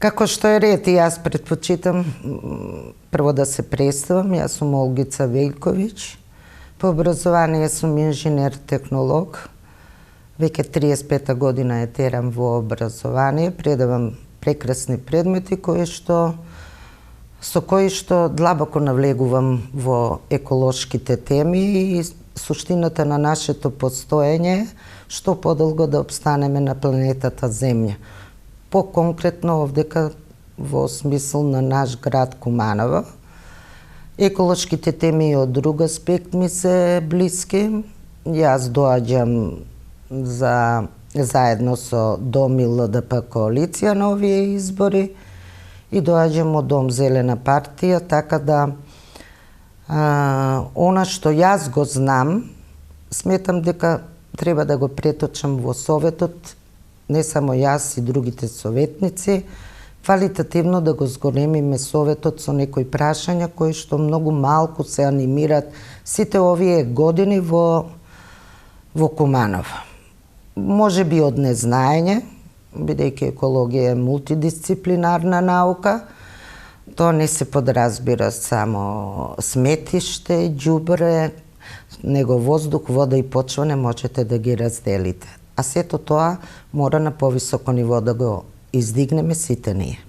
Како што е ред, и јас предпочитам прво да се представам. Јас сум Олгица Велјковиќ. По образование сум инженер-технолог. Веќе 35 година ја терам во образование. Предавам прекрасни предмети со кои што длабоко навлегувам во еколошките теми и суштината на нашето постоење, што подолго да обстанеме на планетата Земја. По-конкретно овдека во смисол на наш град Куманово. Еколошките теми од друг аспект ми се блиски. Јас доаѓам заедно со Дом и ЛДП коалиција на овие избори и доаѓам од Дом Зелена партија, така да она што јас го знам, сметам дека треба да го преточам во Советот, не само јас и другите советници, квалитативно да го зголемиме Советот со некои прашања кои што многу малку се анимират сите овие години во Куманово. Може би од незнаење, бидејќи екологија е мултидисциплинарна наука, тоа не се подразбира само сметиште, ѓубре, него воздух, вода и почва не можете да ги разделите. А сето тоа мора на повисоко ниво да го издигнеме сите ние.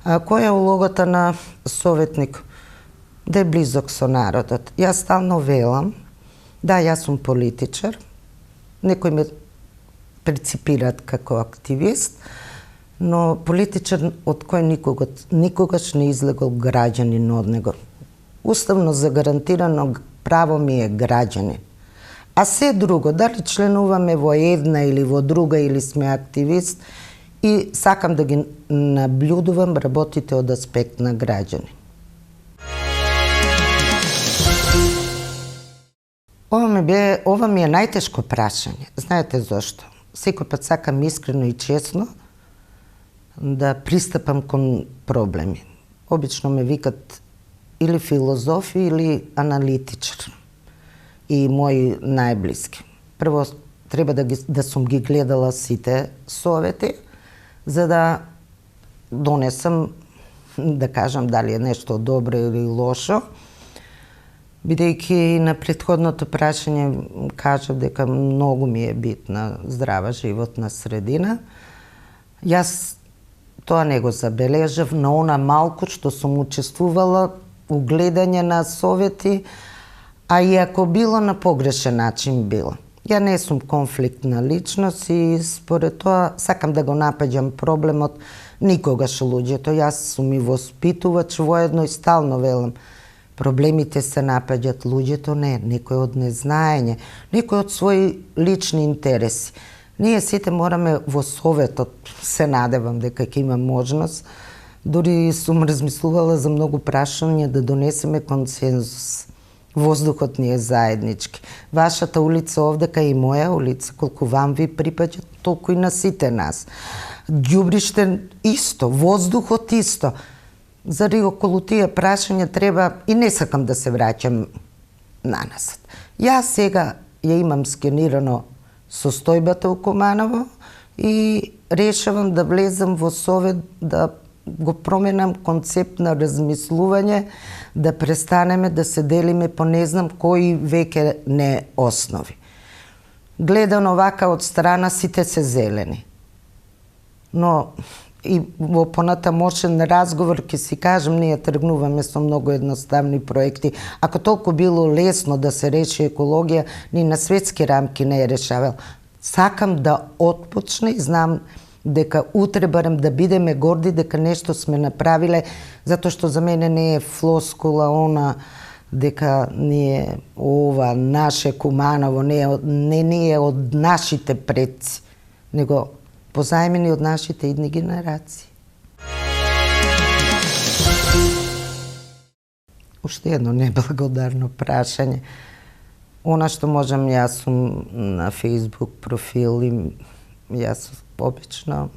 Која е улогата на советник? Да е близок со народот. Јас стално велам, да, јас сум политичар, некои ме преципираат како активист, но политичар од кој никогаш не излегол граѓанин од него. Уставно загарантирано право ми е граѓанин. А се друго, дали членуваме во една или во друга или сме активист, и сакам да ги наблюдувам работите од аспект на граѓани. Ова ми е најтешко прашање. Знаете зошто? Секој пат сакам искрено и честно да пристапам кон проблеми. Обично ме викат или филозоф или аналитичар и мои најблиски. Прво треба да сум ги гледала сите совети, за да донесам, да кажам дали е нешто добро или лошо, бидејќи на претходното прашање кажав дека многу ми е битна здрава животна средина. Јас тоа не го забележав на она малку што сум учествувала у гледање на совети, а и ако било на погрешен начин било. Ја не сум конфликтна личност и според тоа сакам да го напаѓам проблемот никогаш луѓето. Јас сум и воспитувач воедно и стално велам. Проблемите се напаѓат, луѓето не, некој од незнаење, некој од своји лични интереси. Ние сите мораме во Советот, се надевам дека ќе има можност, дури сум размислувала за многу прашања да донесеме консензус. Воздухот ни е заеднички. Вашата улица овдека и моја улица, колку вам ви припаѓа, толку и на сите нас. Ѓубриште исто, воздухот исто. Заради околу тие прашања треба, и не сакам да се враќам наназад. Јас сега ја имам скенирано состојбата у Куманово и решавам да влезам во Совет, да го променам концепт на размислување, да престанеме да се делиме по не знам кои веќе не основи. Гледано вака од страна сите се зелени. Но и во понатамошен разговор ќе си кажам, ние тргнуваме со многу едноставни проекти. Ако толку било лесно да се реши екологија, ни на светски рамки не е решавал. Сакам да отпочне и знам дека утре барем да бидеме горди дека нешто сме направиле, затоа што за мене не е флоскула она дека ние ова наше Куманово не е од нашите предци, него позајмени од нашите идни генерации. Уште едно неблагодарно прашање. Она што можам, јас сум на Facebook профил и јас обично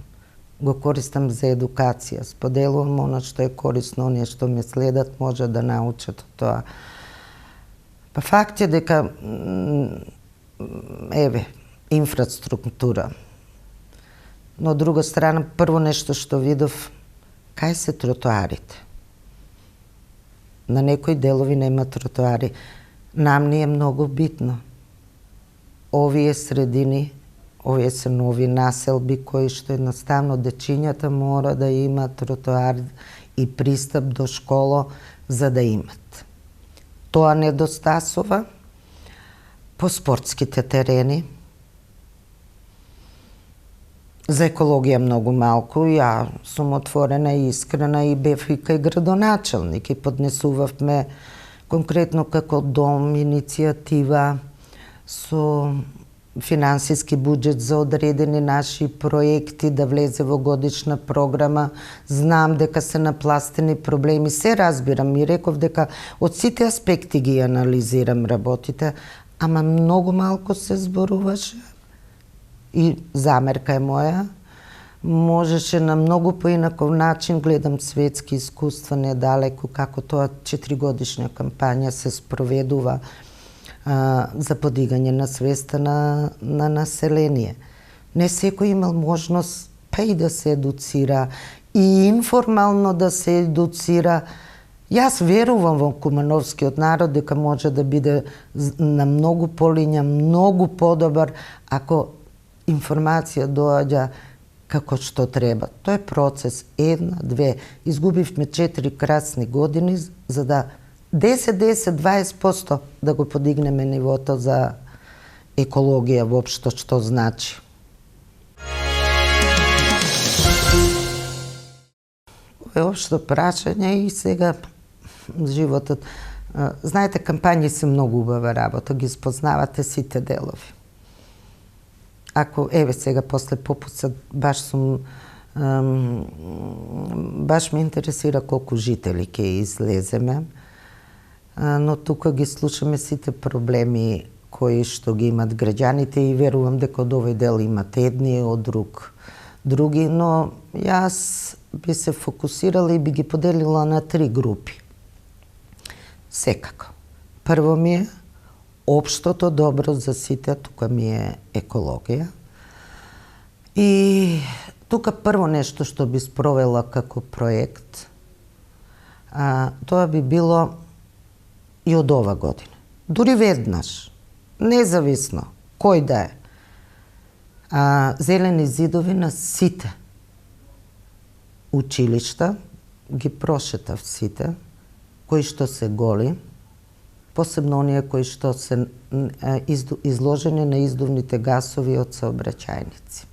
го користам за едукација. Споделувам она што е корисно, оние што ме следат може да научат од тоа. Па факт е дека инфраструктура. Но од друга страна, прво нешто што видов кај се тротоарите? На некои делови нема тротоари. Нам ни е многу битно. Овие средини, овие се нови населби кои што едноставно дечињата мора да имат тротоар и пристап до школа за да имат. Тоа недостасува по спортските терени. За екологија многу малку. Ја сум отворена и искрена и бев и кај градоначелник и поднесувавме конкретно како дом иницијатива со финансиски буџет за одредени наши проекти да влезе во годишна програма. Знам дека се напластени проблеми, се разбирам и реков дека од сите аспекти ги анализирам работите, ама многу малку се зборуваше. И замерка е моја, можеше на многу поинаков начин, гледам светски искуства недалеку, како тоа 4-годишна кампања се спроведува за подигање на свеста на население. Не секој имал можност па и да се едуцира, и информално да се едуцира. Јас верувам во кумановскиот народ дека може да биде на многу полиња, многу подобар ако информација доаѓа како што треба. Тоа е процес. 1, 2. Изгубивме 4 красни години за да 10-20% да го подигнеме нивото за екологија воопшто што значи. Ова е општо прашање и сега животот. Знаете, кампањи се многу убава работа, ги спознавате сите делови. Ако, еве сега, после попусот, баш ме интересира колку жители ќе излеземе, но тука ги слушаме сите проблеми кои што ги имат граѓаните и верувам дека од овој дел имат едни, од други, но јас би се фокусирала и би ги поделила на 3 групи. Секако. Прво ми е општото добро за сите, тука ми е екологија. И тука прво нешто што би спровела како проект, тоа би било и од ова година. Дури веднаш, независно кој да е, зелени зидови на сите училишта, ги прошетав сите, кои што се голи, посебно оние кои што се изложени на издувните гасови од саобраќајници.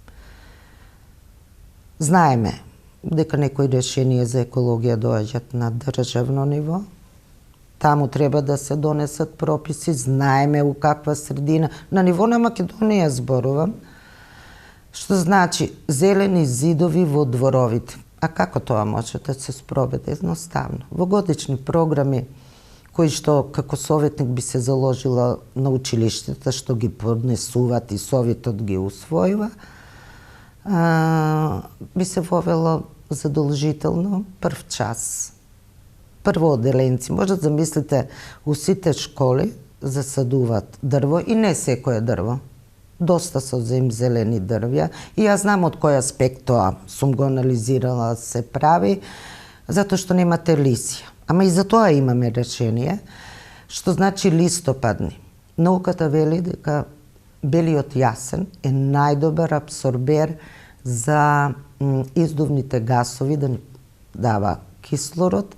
Знаеме дека некои решенија за екологија доаѓаат на државно ниво. Таму треба да се донесат прописи, знаеме у каква средина, на ниво на Македонија зборувам, што значи зелени зидови во дворовите. А како тоа може да се спроведе? Едноставно. Во годични програми кои што како советник би се заложила на училиштата, што ги поднесуваат и советот ги усвојува, би се вовело задолжително прв час. Прво оделенци. Може да замислите, у сите школи засадуваат дрво и не секое дрво. Доста се зелени дрвја и јас знам од кој аспект тоа сум го анализирала се прави, затоа што немате лисија. Ама и за тоа имаме решение, што значи листопадни. Науката вели дека белиот јасен е најдобар абсорбер за издувните гасови, да дава кислород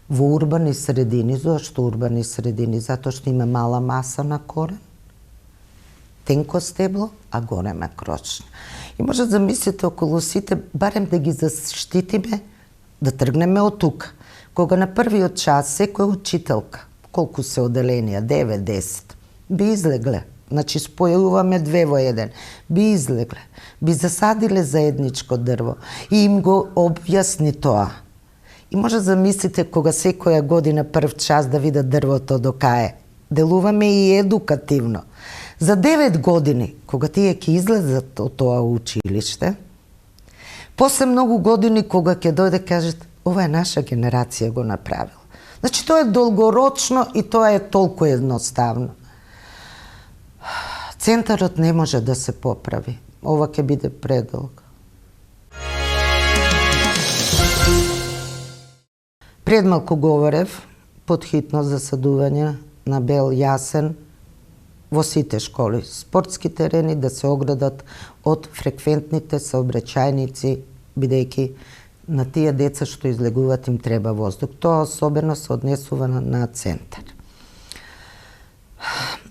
во урбани средини. Зошто урбани средини? Затоа што има мала маса на корен, тенко стебло, а голема крочна. И може да замислите околу сите, барем да ги заштитиме, да тргнеме од тука. Кога на првиот час секоја учителка, колку се оделенија, 9-10, би излегле, значи спојуваме 2 во 1, би излегле, би засадиле заедничко дрво и им го објасни тоа. И може да замислите кога секоја година прв час да видат дрвото до кај. Делуваме и едукативно. За 9 години, кога тие ќе излезат од тоа училиште, после многу години кога ќе дојде кажат ова е наша генерација го направила. Значи тоа е долгорочно и тоа е толку едноставно. Центарот не може да се поправи. Ова ќе биде предолго. Пред малку говорев под хитно засадување на бел јасен во сите школи. Спортски терени да се оградат од фреквентните саобраќајници, бидејќи на тие деца што излегуваат им треба воздух. Тоа особено се однесува на центар.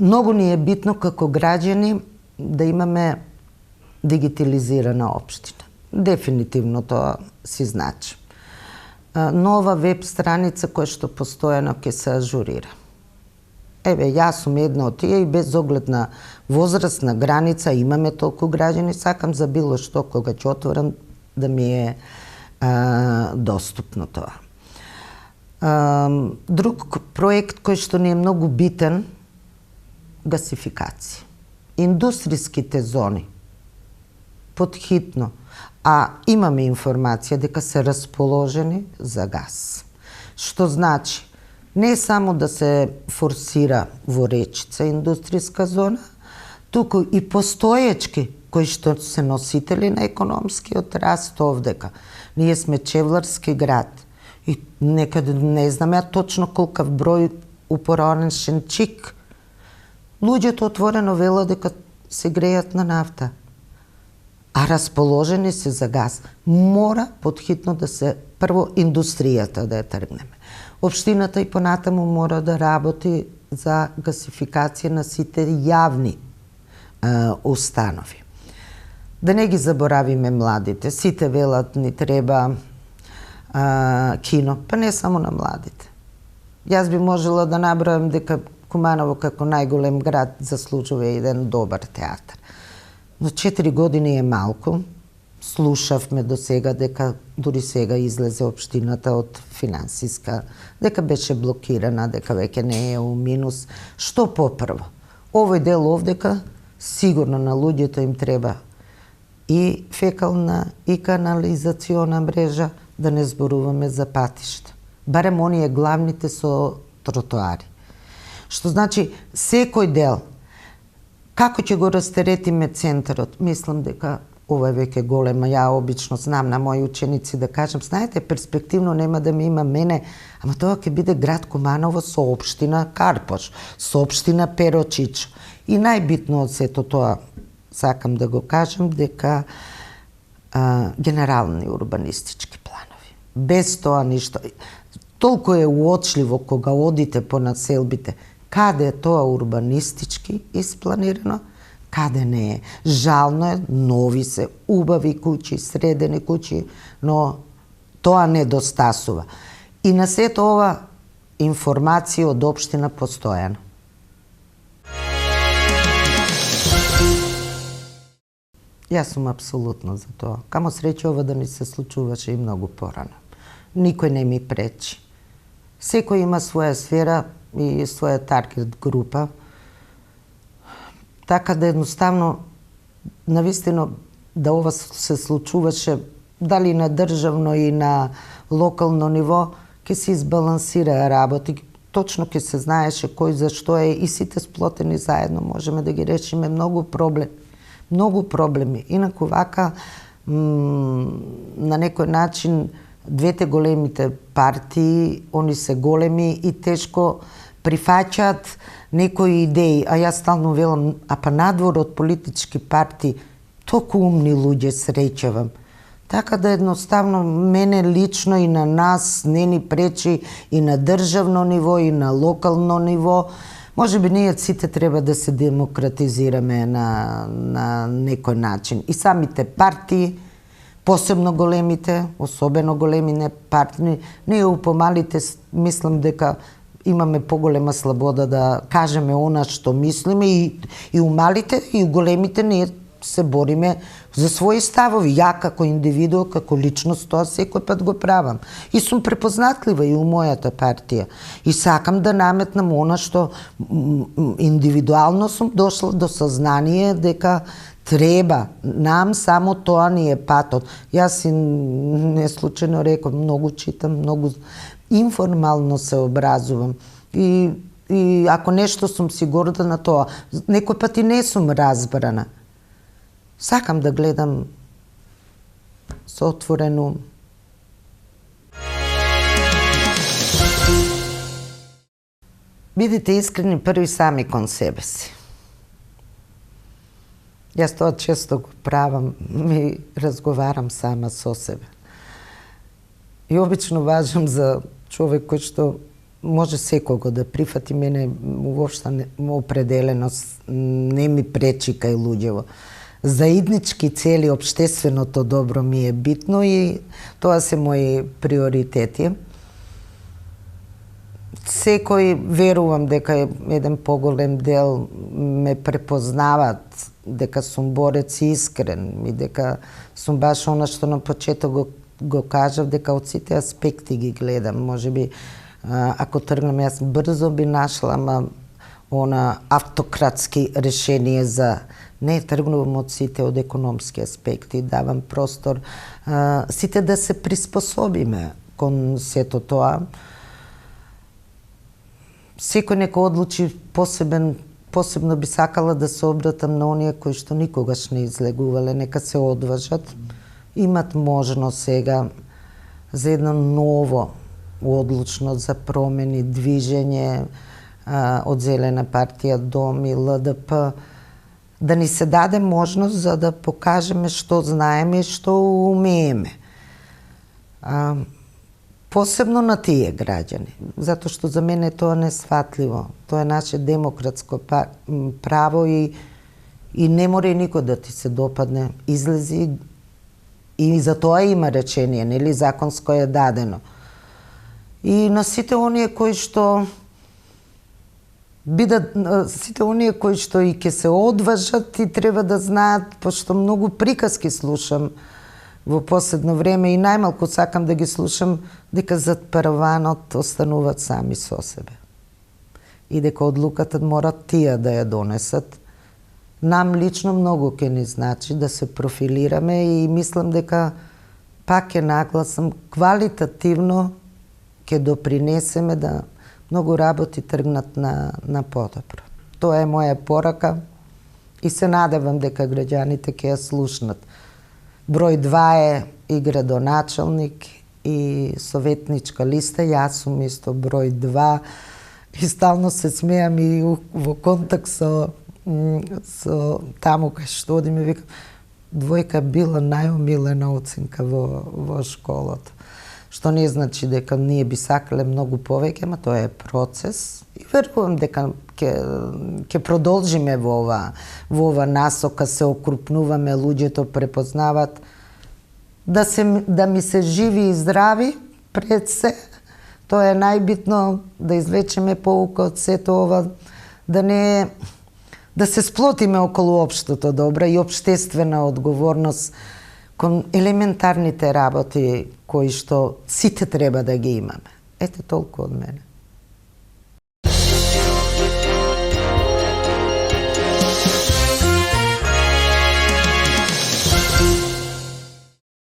Многу ни е битно како граѓани да имаме дигитализирана општина. Дефинитивно тоа си значи. Нова веб страница која што постојано ќе се ажурира. Еве, јас сум една од тие и без оглед на возрастна граница, имаме толку граѓани, сакам за било што кога ќе отворам да ми е доступно тоа. Друг проект кој што ни е многу битен, гасификација. Индустријските зони, подхитно, а имаме информација дека се расположени за газ. Што значи, не само да се форсира во Речица индустријска зона, туку и постоечки кои што се носители на економскиот раст овдека. Ние сме чевларски град и некаде не знаме точно колкав број упоранешен чик. Луѓето отворено велат дека се грејат на нафта, а расположени се за газ. Мора подхитно да се прво индустријата да ја тргнеме. Општината и понатаму мора да работи за гасификација на сите јавни установи. Да не ги заборавиме младите. Сите велат ни треба кино, па не само на младите. Јас би можела да набројам дека Куманово како најголем град заслужува еден добар театар. Но 4 години е малку. Слушавме до сега дека дури сега излезе општината од финансиска, дека беше блокирана, дека веќе не е у минус. Што попрво? Овој дел овдека сигурно на луѓето им треба и фекална и канализациона мрежа, да не зборуваме за патишта. Барем оние главните со тротоари. Што значи секој дел, како ќе го растеретиме центарот? Мислам дека ова е веќе голема. Ја обично знам на мои ученици да кажам, знаете, перспективно нема да ме има мене, ама тоа ќе биде град Куманово со општина Карпош, со општина Перочич. И најбитно од сето тоа, сакам да го кажам, дека генерални урбанистички планови. Без тоа ништо. Толку е уочливо кога одите по населбите, каде е тоа урбанистички испланирано, каде не е. Жално е, нови се, убави куќи, средени куќи, но тоа недостасува. И на сето ова информација од општина постојано. Јас сум апсолутно за тоа. Камо среќа ова да ни се случуваше и многу порано. Никој не ми пречи. Секој има своја сфера и своја таргет група. Така да едноставно, навистина, да ова се случуваше дали на државно и на локално ниво, ќе се избалансира работи. Точно ќе се знаеше кој за што е и сите сплотени заедно можеме да ги решиме многу проблеми. Инаку вака, на некој начин, двете големите партии, они се големи и тешко прифаќаат некои идеи, а јас стално велам, а па надвор од политички партии, толку умни луѓе среќавам. Така да едноставно мене лично и на нас не ни пречи и на државно ниво и на локално ниво. Може би ние сите треба да се демократизираме на некој начин. И самите партии, посебно големите, особено големите партии, ние у помалите мислам дека имаме поголема слобода да кажеме она што мислиме и у малите и у големите ние се бориме за своји ставови. Ја како индивидуо, како личност, тоа секој пат го правам. И сум препознатлива и у мојата партија. И сакам да наметнам она што индивидуално сум дошла до сознание дека треба. Нам само тоа ни е патот. Јас и не случајно реков, многу читам, многу информално се образувам. И ако нешто сум сигурна на тоа, некој пат и не сум разбрана. Сакам да гледам со отворен ум. Бидете искрени први сами кон себе си. Јас тоа често го правам, ми разговарам сама со себе. И обично важам за човек кој што може секого да прифати, мене уопште определеност не ми пречи кај луѓево. Заеднички цели, општественото добро ми е битно и тоа се мои приоритети. Секој, верувам дека еден поголем дел ме препознават, дека сум борец и искрен и дека сум баш она што на почеток го кажав, дека од сите аспекти ги гледам. Можеби ако тргнам, јас брзо би нашла она автократски решение за не тргнувам од сите од економски аспекти, давам простор сите да се приспособиме кон сето тоа. Секој нека одлучи посебно би сакала да се обратам на оние кои што никогаш не излегувале, нека се одважат. Имат можност сега за едно ново одлучност за промени, движење од Зелена партија, Дом и ЛДП, да ни се даде можност за да покажеме што знаеме и што умееме. Посебно на тие граѓани, затоа што за мене тоа не сватливо. Тоа е наше демократско право и не мора и никој да ти се допадне. Излези и за тоа има речение, нели, законско е дадено. И на сите оние кои што и ќе се одважат и треба да знаат, пошто многу приказки слушам во последно време и најмалку сакам да ги слушам, дека зад параванот остануваат сами со себе. И дека одлуката морат тие да ја донесат. Нам лично многу ќе ни значи да се профилираме и мислам дека пак ќе нагласам квалитативно ќе допринесеме да многу работи тргнат на подобро. Тоа е моја порака и се надевам дека граѓаните ќе ја слушнат. Број 2 е и градоначалник и советничка листа, јас сум исто број 2 и стално се смеам и во контакт со таму кај што одиме, викам, двојка била најомилена оценка во школата. Што не значи дека ние би сакале многу повеќе, ама тоа е процес и верувам дека ќе продолжиме во ова насока, се окрупнуваме, луѓето препознават, да ми се живи и здрави пред се. Тоа е најбитно, да извлечеме поука од сето ова, да се сплотиме околу општото добро и општествена одговорност кон елементарните работи кои што сите треба да ги имаме. Ете толку од мене.